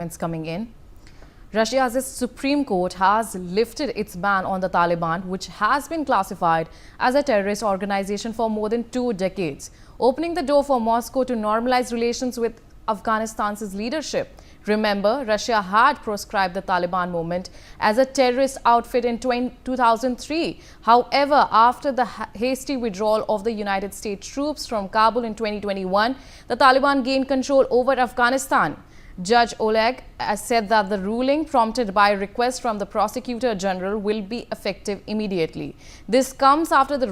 Coming in. Russia's Supreme Court has lifted its ban on the Taliban, which has been classified as a terrorist organization for more than 2 decades, opening the door for Moscow to normalize relations with Afghanistan's leadership. Remember, Russia had proscribed the Taliban movement as a terrorist outfit in 2003. However, after the hasty withdrawal of the United States troops from Kabul in 2021, the Taliban gained control over Afghanistan. Judge Oleg has said that the ruling, prompted by a request from the Prosecutor General, will be effective immediately. This comes after the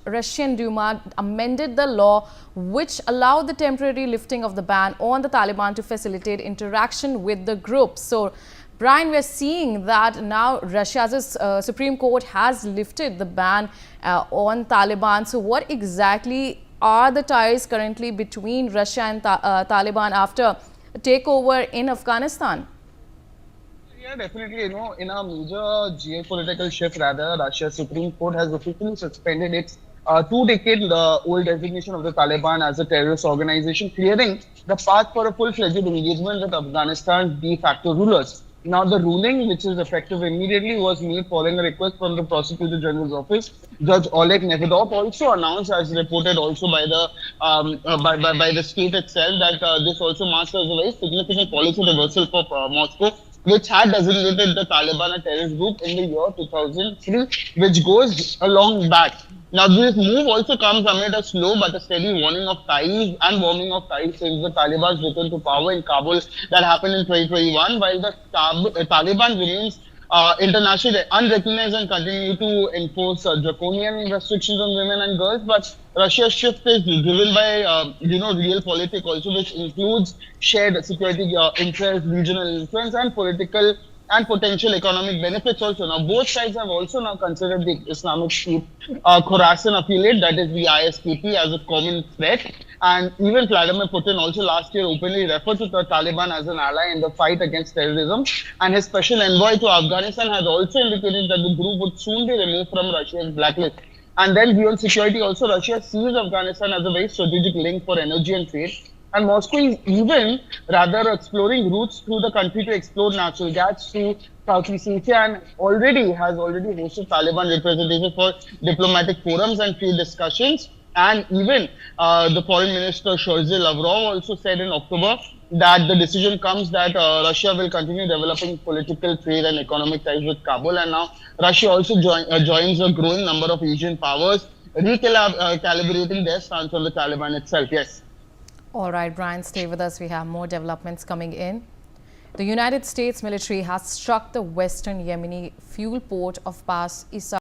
Russian Duma amended the law which allowed the temporary lifting of the ban on the Taliban to facilitate interaction with the group. So, Brian, we are seeing that now Russia's Supreme Court has lifted the ban on Taliban. So, what exactly are the ties currently between Russia and Taliban after takeover in Afghanistan? Yeah, definitely. In a major geopolitical shift, rather, Russia's Supreme Court has officially suspended its 2-decade-old designation of the Taliban as a terrorist organization, clearing the path for a full-fledged engagement with Afghanistan's de facto rulers. Now, the ruling, which is effective immediately, was made following a request from the Prosecutor General's office. Judge Oleg Nevedov also announced, as reported also by the state itself, that this also marks as a very significant policy reversal for Moscow, which had designated the Taliban a terrorist group in the year 2003, which goes a long back. Now, this move also comes amid a slow but a steady warming of ties since the Taliban's return to power in Kabul that happened in 2021, while the Taliban remains internationally unrecognized and continue to enforce draconian restrictions on women and girls. But Russia's shift is driven by, real politics also, which includes shared security interests, regional influence, and political and potential economic benefits also. Now, both sides have also now considered the Islamic State Khorasan affiliate, that is the ISKP, as a common threat. And even Vladimir Putin also last year openly referred to the Taliban as an ally in the fight against terrorism. And his special envoy to Afghanistan has also indicated that the group would soon be removed from Russia's blacklist. And then beyond security also, Russia sees Afghanistan as a very strategic link for energy and trade. And Moscow is even rather exploring routes through the country to explore natural gas through Southeast Asia, and has already hosted Taliban representatives for diplomatic forums and trade discussions. And even the foreign minister Sergei Lavrov also said in October that the decision comes that Russia will continue developing political, trade and economic ties with Kabul. And now Russia also joins a growing number of Asian powers, recalibrating their stance on the Taliban itself. Yes. All right, Brian, stay with us. We have more developments coming in. The United States military has struck the western Yemeni fuel port of Paves